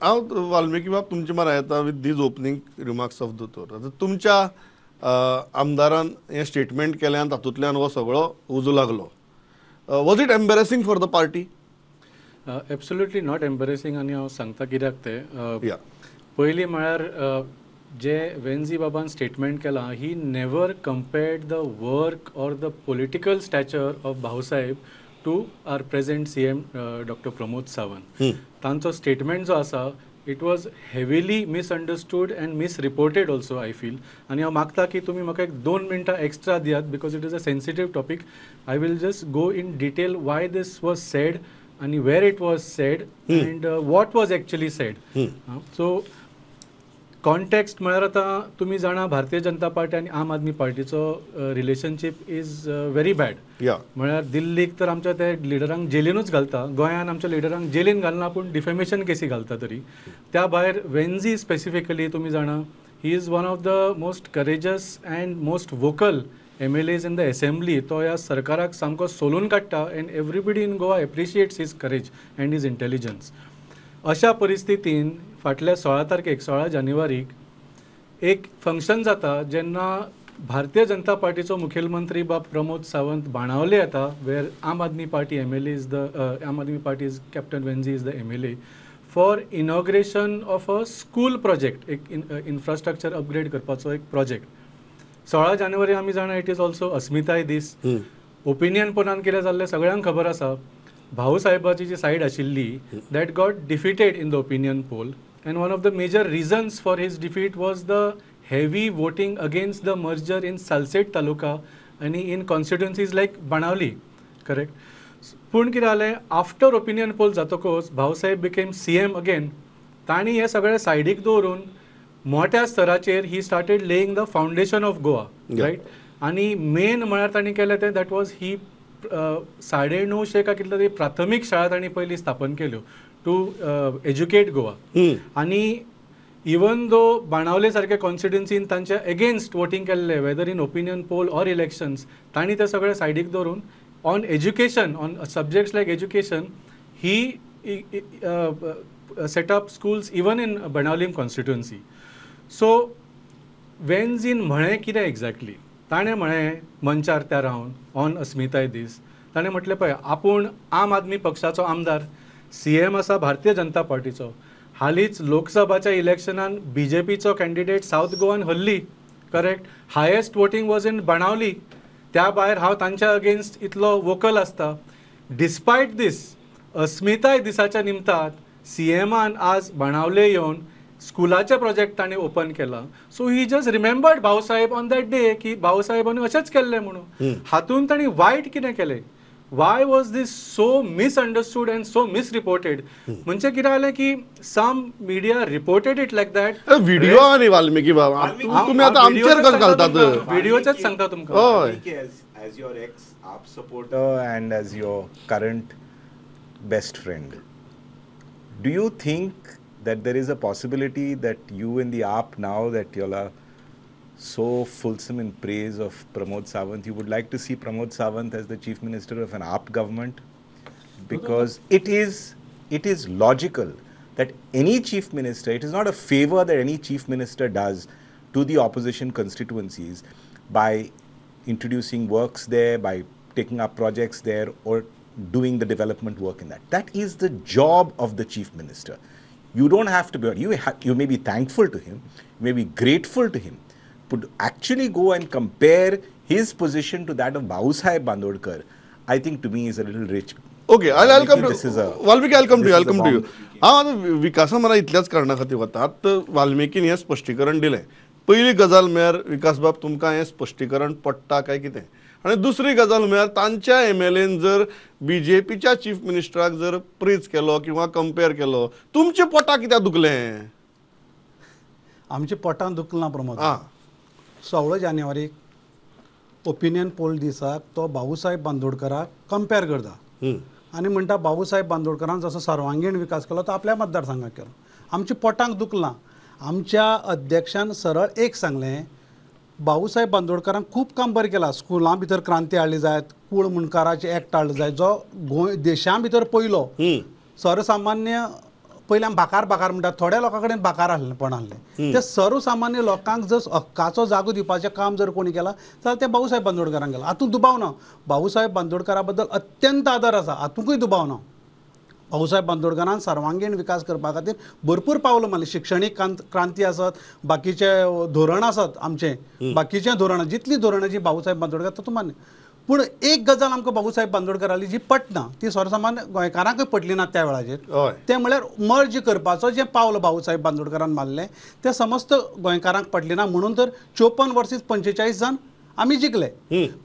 हांव वाल्मिकी बाब तुमचे म्हऱ्या येता with these opening remarks of the थोर. आतां तुमच्या आमदारान हें स्टेटमेंट केलें आनी तातूंतल्यान हो सगळो उजो लागलो. Was it embarrassing for the party? Absolutely not embarrassing. आनी हांव सांगता कित्याक ते पयलीं म्हळ्यार जे वेन्झी बाबान स्टेटमेंट केलां, he never compared the work or the political stature of Bhausaheb to our present CM doctor Pramod Sawant. तांचो स्टेटमेंट जो आसा it was heavily misunderstood and misreported also I feel. आनी हांव मागता की तुमी म्हाका 2 मिनटां एक्स्ट्रा दियात because it is a sensitive topic. I will just go in detail why this was said आणि where it was said and what was actually said. So context म्हळ्यार आतां तुमी जाणा भारतीय जनता पार्टी आनी आम आदमी पार्टीचो रिलेशनशीप इज व्हेरी बॅड. म्हळ्यार दिल्लीक तर आमच्या त्या लिडरांक जेलीनूच घालता, गोंयान आमच्या लिडरांक जेलीन घालना पूण डिफेमेशन केसी घालता. तरी त्या भायर वेन्झी स्पेसिफिकली तुमी जाणा he is one of the most courageous and most vocal MLAs in the assembly. तो ह्या सरकाराक सामको सोलून काडटा and everybody in Goa appreciates his courage and his intelligence. अशा परिस्थितीन फाटल्या 16 तारखेक 16 जानेवारीक एक फंक्शन जाता जेन्ना भारतीय जनता पार्टीचो मुखेलमंत्री बाब प्रमोद सावंत बाणावले येता, where Aam Aadmi Party MLA is the Aam Aadmi Party is captain Venzy is the MLA for inauguration of a school project, एक इन्फ्रास्ट्रक्चर अपग्रेड करपाचो एक प्रोजेक्ट. 16 जानेवारी आमी जाणा इट इज ऑल्सो अस्मिताय दीस. ओपिनियन पोलान कितें जाल्लें सगळ्यांक खबर आसा. भाऊ साहेबाची जी सायड आशिल्ली that got defeated in the opinion poll and one of the major reasons for his defeat was the heavy voting against the merger in Salcete taluka आनी in constituencies like Benaulim. Correct. पूण कितें जालें आफ्टर ओपिनियन पोल जातकच Bhausaheb became CM again. तांणी हें सगळें सायडीक दवरून मोठ्या स्तराचेर he started laying the foundation of Goa. Right. आनी मेन म्हळ्यार तांणी केलें तें दॅट वॉज ही 950 काय कितल्यो तरी प्राथमीक शाळा तांणी पयलीं स्थापन केल्यो टू एज्युकेट गोवा. आनी इवन दो बाणावले सारके कॉन्स्टिट्युएन्सीन तांच्या एगेन्स्ट वोटींग केल्लें whether in opinion poll or elections, तांणी ते सगळे सायडीक दवरून on education on subjects like education he set up schools even in Benaulim constituency. So वेन्झीन म्हळें कितें एक्झॅक्टली? ताणें म्हळें मंचार त्या रावन ऑन अस्मिताय दीस ताणें म्हटलें पळय आपूण आम आदमी पक्षाचो आमदार, CM आसा भारतीय जनता पार्टीचो. हालींच लोकसभाच्या इलेक्शनान BJPचो कॅन्डिडेट सावथ गोवान हरली. Correct. Highest voting was in Benaulim. त्या भायर हांव तांच्या अगेन्स्ट इतलो वोकल आसता. डिस्पायट दीस अस्मिताय दिसाच्या निमतान CMान आज बाणावले येवन स्कुलाचे प्रोजेक्ट ताणें ओपन केला. So he just remembered Bhausaheb on that day की भाऊसाहेबांनी अशेंच केल्लें म्हणून. हातून ताणें वायट कितें केलें? Why was this so misunderstood and so misreported? म्हणजे कितें जालें की some media reported it like that. Video आनी वाल्मिकी बाबा तुमी आतां आमचेर कशें घालतात? व्हिडिओचेच सांगता तुमकां. As your ex-AAP supporter and as your current best friend, do you think that there is a possibility that you in the AAP, now that you are so fulsome in praise of Pramod Sawant, you would like to see Pramod Sawant as the chief minister of an AAP government? Because it is logical that any chief minister, it is not a favor that any chief minister does to the opposition constituencies by introducing works there, by taking up projects there, or doing the development work in that. That is the job of the chief minister. You don't have to be, you may be thankful to him, you may be grateful to him, but actually go and compare his position to that of Bahusaheb Bandodkar, I think to me is a little rich. Okay, I'll come to Valmiki. I'll come to you. हांव विकासा मला इतल्याच कारणा खातीर वतात. वाल्मिकीन हें स्पश्टीकरण दिलें. पयली गजाल म्हळ्यार विकास बाब तुमकां हें स्पश्टीकरण पडटा काय कितें? आनी दुसरी गजाल म्हळ्यार तांच्या MLAन जर BJPच्या चीफ मिनिस्टराक जर प्रेज केलो किंवा कंपेर केलो, तुमचे पोटां कित्याक दुखलें? आमच्या पोटां दुखना प्रमोद. 16 जानेवारीक ओपिनियन पोल दिसाक तो भाऊसाहेब बांदोडकराक कंपेर करता आनी म्हणटा भाऊसाहेब बांदोडकरान जसो सर्वांगीण विकास केलो तो आपल्या मतदारसंघात केलो. आमच्या पोटांक दुखलां. आमच्या अध्यक्षान सरळ एक सांगलें, भाऊसाहेब बांदोडकरान खूब काम बरें केलां. स्कुलां भितर क्रांती हाडली जायत, कूळ मुणकाराचें एक्ट हाडलें जायत, जो देशां भितर पयलो सर्वसामान्य पयलीं आमी भाकार म्हणटात थोड्या लोकां कडेन भाकार पण आहलें ते सर्वसामान्य लोकांक जर हक्काचो जागो दिवपाचें काम जर कोणी केलां जाल्यार तें भाऊसाहेब बांदोडकरांक केलां. हातूंत दुबाव ना. भाऊसाहेब बांदोडकरा बद्दल अत्यंत आदर आसा, हातूंकय दुबाव ना. भाऊसाहेब बांदोडकरान सर्वांगीण विकास करपा खातीर भरपूर पावलां मारलीं. शिक्षणीक क्रांती आसत, बाकीचे धोरण आसत आमचे, बाकीचें धोरण जितलीं धोरणां जी भाऊसाहेब बांदोडकर तातूंत मान्य. पूण एक गजाल आमकां भाऊसाहेब बांदोडकराली जी पटना ती सर्वसामान्य गोंयकारांकय पटली ना त्या वेळाचेर, तें म्हळ्यार मर्ज करपाचो जें पावल भाऊसाहेब बांदोडकरान मारलें तें समस्त गोंयकारांक पटलें ना. म्हणून तर 54 वर्सीस 45 जावन आमी जिखले.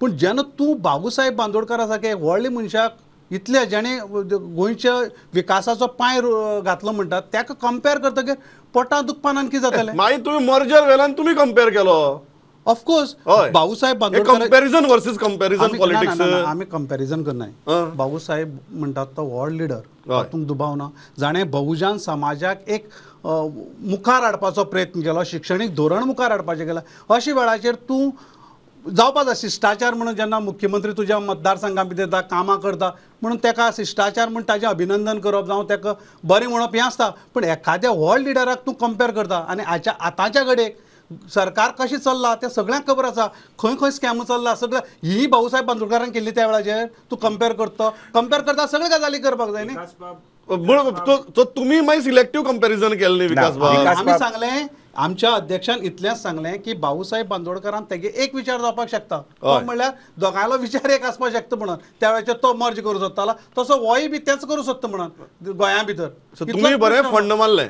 पूण जेन्ना तूं भाऊसाहेब बांदोडकर आसा की व्हडल्या मनशाक इतले जेणे गोंयच्या विकासाचो पांय घातलो म्हणटात ताका कंपेर करतकीर पोटां दुखपानान कितें जातलें? मागीर तुमी मर्जर वेल्यान तुमी कंपेर केलो. Of course Bhausaheb Bandodkar comparison versus comparison politics आमी कंपॅरिझन करनाय. भाऊसाहेब म्हणटात तो व्हड लिडर, तातूंत दुबाव ना. जाणें बहुजन समाजाक एक मुखार हाडपाचो प्रयत्न केलो, शिक्षणीक धोरण मुखार हाडपाचें केलां. अशा वेळाचेर तूं जावपा जाय शिश्टाचार म्हणून जेन्ना मुख्यमंत्री तुज्या मतदारसंघा भितर येता कामां करता म्हणून ताका शिश्टाचार म्हूण ताचें अभिनंदन करप जावं ताका बरें म्हणप हें आसता. पूण एखाद्या व्हड लिडराक तूं कंपेर करता आनी आतांच्या घडयेक सरकार कशें चल्लां तें सगळ्यांक खबर आसा. खंय खंय स्कॅम चल्ला सगळें ही भाऊसाहेब बांदोडकरान केल्ली त्या वेळाचेर तूं कंपेर करता सगळ्यो गजाली करपाक जाय न्ही. तुम्ही मागीर सिलेक्टिव्ह कंपॅरिझन केलें न्ही विकास बाब. आमी सांगलें आमच्या अध्यक्षान इतलेंच सांगलें की भाऊसाहेब बांदोडकरान तेगे एक विचार जावपाक शकता, तो म्हणल्यार दोगांयलो विचार एक आसपाक शकता म्हणून त्या वेळाचेर तो मर्ज करूं सोदतालो तसो होय बी तेंच करूं सोदता म्हणून गोंया भितर. तुम्ही बरें फंड मारलें.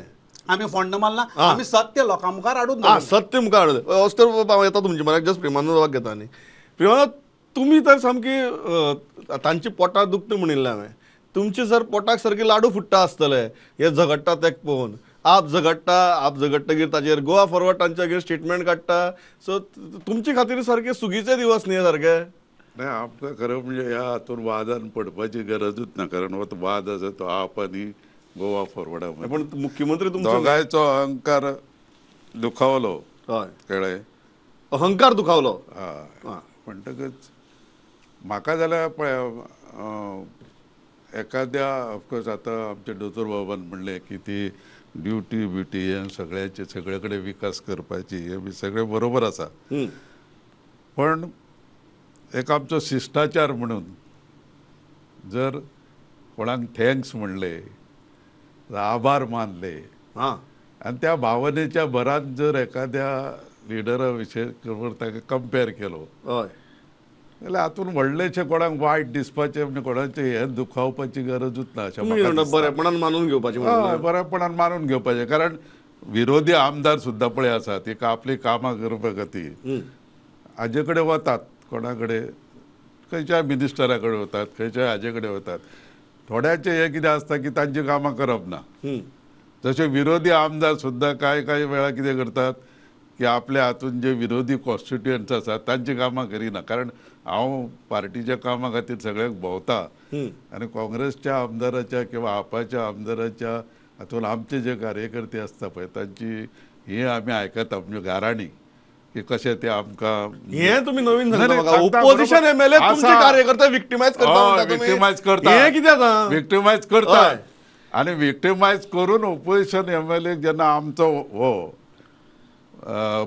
आमी फंड मारला, आमी सत्य लोकां मुखार हाडून सत्य मुखार हाडून ऑस्कर येता तुमचे म्हळ्यार जस्ट प्रेमानंद घेता न्ही. प्रेमानंद तुमी तर सामकी तांची पोटां दुखता म्हणिल्लें हांवें. तुमचे जर पोटाक सारके लाडू फुट्टा आसतले हे झगडटा तेका पळोवन. आप झगडटगीर ताचेर गोवा फॉरवर्ड तांच्यागेर स्टेटमेंट काडटा. सो तुमचे खातीर सारके सुगीचे दिवस न्ही सारके. नाही आमकां खरं म्हणजे ह्या हातून वादान पडपाची गरजूच ना, कारण हो वाद आसा तो आप आनी गोवा फॉरवर्डा पण मुख्यमंत्री तुमचो दोगांयचो अहंकार दुखावलो. हय कळ्ळें, अहंकार दुखावलो. म्हणटकच म्हाका जाल्यार पळय एखाद्या ऑफकोर्स आतां आमच्या दोतोर बाबान म्हणलें की ती ड्युटी ब्युटी हे सगळ्याचे सगळे कडेन विकास करपाची हे बी सगळें बरोबर आसा. पण एक आमचो शिश्टाचार म्हणून जर कोणाक थँक्स म्हणले, आभार मानले आनी त्या भावनेच्या भरान जर एखाद्या लिडरा विशयी ताका कंपेर केलो जाल्यार हातून व्हडलेशें कोणाक वायट दिसपाचें म्हणजे कोणाचें हें दुखावपाची गरजूच ना अशें बरेपणान मानून घेवपाचें. बरेपणान मानून घेवपाचें. कारण विरोधी आमदार सुद्दां पळय आसात एक आपली कामां करपा खातीर हाजे कडेन वतात, कोणा कडेन खंयच्याय मिनिस्टरा कडेन वतात, खंयच्याय हाजे कडेन वतात. थोड्याचें हें कितें आसता की तांची कामां करप ना. जशे विरोधी आमदार सुद्दां कांय वेळा कितें करतात की आपल्या हातून जे विरोधी कॉन्स्टिट्युएंट्स आसात तांची कामां करिना. कारण हांव पार्टीच्या कामा खातीर सगळ्यांक भोंवता आनी काँग्रेसच्या आमदाराच्या किंवा आपाच्या आमदाराच्या हातून आमचे जे कार्यकर्ते आसता पळय तांची ही आमी आयकता म्हणजे गाराणी की कशें ते आमकां हें तुमी नवीन सांगता. ओपोजिशन एमएलए तुमचे कार्यकर्ते विक्टिमायज करता. विक्टिमायज करता. हें कितें जाता? विक्टिमायज करता आनी विक्टिमायज करून ओपोजिशन एमएलए जेन्ना आमचो हो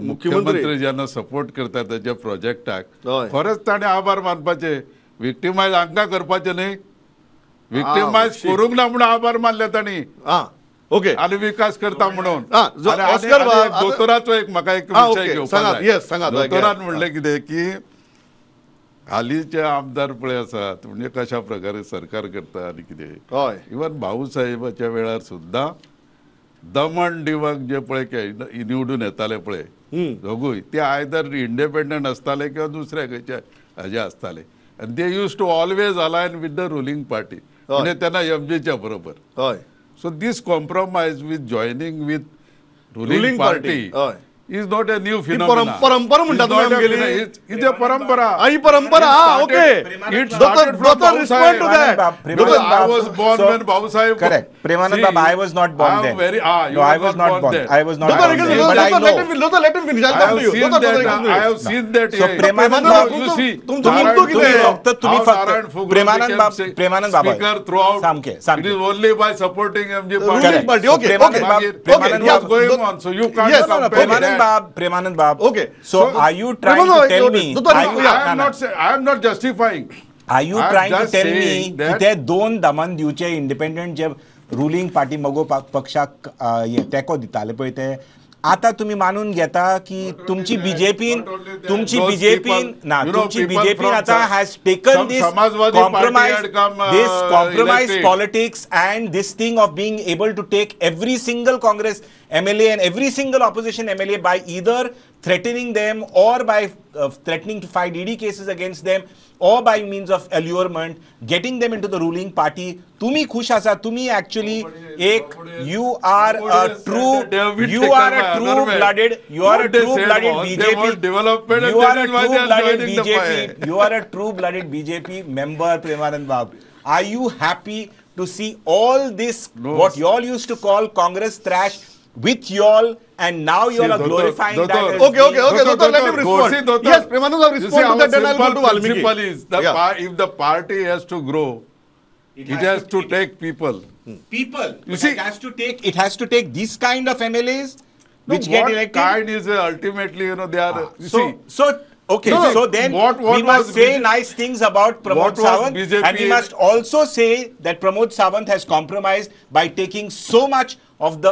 मुख्यमंत्री जेन्ना सपोर्ट करता त्याच्या प्रोजेक्टाक खरेंच ताणें आभार मानपाचे. विक्टिमायज हांकां करपाचें न्ही. विक्टिमायज करूंक ना म्हणून आभार मानले तांणी. ओके आनी विकास करता म्हणून. दोतोराचो एक म्हाका एक विशय घेवपाक जाय. दोतोरान म्हणलें कितें की हालींचे आमदार पळय आसात म्हणजे कशा प्रकारे सरकार करता आनी कितें. इवन भाऊसाहेबाच्या वेळार सुद्दां दमण दिवंक जे पळय निवडून येताले पळय दोगूय ते आयदर इंडिपेंडंट आसताले किंवा दुसऱ्या खंयच्या हाजे आसताले. आनी they use to always align with the ruling party म्हणजे तेन्ना एमजीच्या बरोबर. So this compromise with joining with ruling party is not a new ही phenomenon. परंपरा म्हणटा It's तुम्ही not a आमगेली. phenomenon. It's a parampara. ही परंपरा ओके It started from दोतर respond to Babusaheb. That Because I was born So- when Babusaheb. Correct. Premanand Baba, I was not born I am then. very. You No, were I was not born. then. I was not Dotar, born let then. him- But I Dotar, know. let him finish. I'll I come have to you. seen Dotar, that. Dotar, come to I you. have seen that. So yeah. Premanand Babu, you तुमचं- see, तुमचं Narayan म्हणतो किती आहे? Fugro, फक्त तुम्ही how फक्त Narayan Fugro Premanand became बाब- प्रेमानंद बाबा. speaker throughout. सामके, सामके. It is only by supporting MG Ruling Party. party, okay, Premanand okay. Bab- Magir- Premanand it was Bab- going on, so you can't Yes, compare Premanand that. Bab, Premanand Bab. Okay. So are you trying Premanand to tell Bab, me? Dotar, are you- yeah. I am not say, I am not justifying. Are you I am trying to just tell me saying की that- ते दोन दमन दिवचे independent जे ruling party मगो पक्षाक तेको दिताले पळय ते आता तुम्ही मानून घेता की तुमची बीजेपीन Not only that, तुमची those बीजेपीन people, ना you know, तुमची people बीजेपीन from आता some- has taken some this Samajwadi party compromise had come, this compromise elected. politics and this thing of being able to take every single Congress MLA and every single opposition MLA by either threatening them or by threatening to file ED cases against them or by means of allurement, getting them into the ruling party. तुम्ही खुश आसा, तुम्ही actually एक you are a true blooded you are a true blooded BJP you are a true blooded BJP you are a true blooded BJP member Premanand Bab. Are you happy to see all this what you all used to call Congress trash with y'all and now you all are glorifying that as Okay, Dotar, let him respond. Dotar. Yes, Premanand Bab, You see, respond to our that, then I'll go simple to Valmiki. principle is if the party has to grow, it has to take people. people You see- it has to take these kind of MLAs which No, get what elected. kind is ultimately, they are. You see, So okay, No, no, so then what we must was say BJP nice things about Pramod what was Sawant, BJP and we must also say that Pramod Sawant has compromised by taking so much of the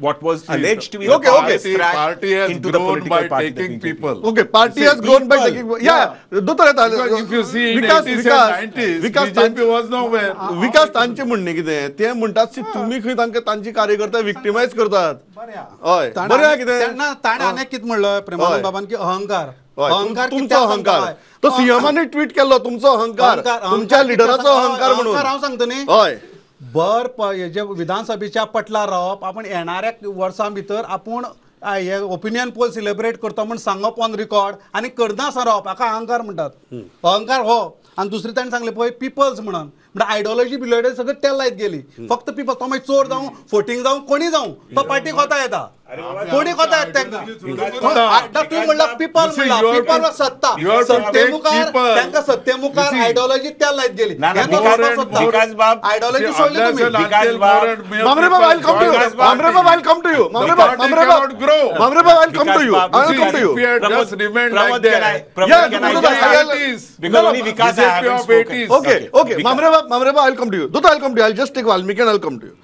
what was alleged to be Okay, the okay. Congress trash party has into the grown political by party, the taking BJP. people. Okay, party See, has grown by people, taking. Yeah, Dotar, Because if you see in 80s and 90s, BJP was nowhere. विकास तांचे म्हणणे कितें ते म्हणटात की तुम्ही खंय तांकां तांची कार्यकर्ता विक्टिमायज करतात हय बरें आहा कितें ताणें आनी कितें म्हणलं हय. प्रेमानंद बाबान की अहंकार हय, अहंकार तुमचो कित्याक अहंकार सांगता? तो सीएमाने ट्वीट केल्लो तुमचो अहंकार तुमच्या लिडराचो अहंकार म्हणून हांव सांगता न्ही हय हेजे विधानसभेच्या पटलार रावप आपण येणाऱ्या वर्सां भितर आपूण हे ओपिनियन पोल सिलेब्रेट करता म्हण सांगप ऑन रिकॉर्ड आनी करना आसा रावप हाका अहंकार म्हणटात अहंकार हो आनी दुसरे ताणें सांगलें पळय पिपल्स म्हणून म्हणजे आयडियोलॉजी बिलॉजी सगळं त्या लायत गेली फक्त पिपल तो मागीर चोर जावं फोटींग जावं कोणी जावं तो पार्टी कोता येता कोणी कोता येता तांकां तुम्ही म्हणला पिपल म्हणला पिपल सत्ता सत्ते मुखार तांकां सत्ते मुखार आयडियोलॉजी त्या लायत गेली ना, ना, हे तो विकास- करपाक सोदता. विकास बाब- आयडियोलॉजी सोडली तुम्ही विकास बाब- Mamre Baba, I'll come to you. Mamre Baba, I'll come to you. Mamre Baba, party Mamre cannot grow. Baba, Mamre Baba, I'll come to you. Vikas Babu, I'll come to you. If we had just remained like Pramod, can I? that. Pramod, Yeah, can I? Pramod, I'll- Because only Vikas I BJP haven't of spoken. 80s. Okay, Mamre Baba, I'll come to you. Dutta, I'll come to you. I'll just take Valmiki and I'll come to you.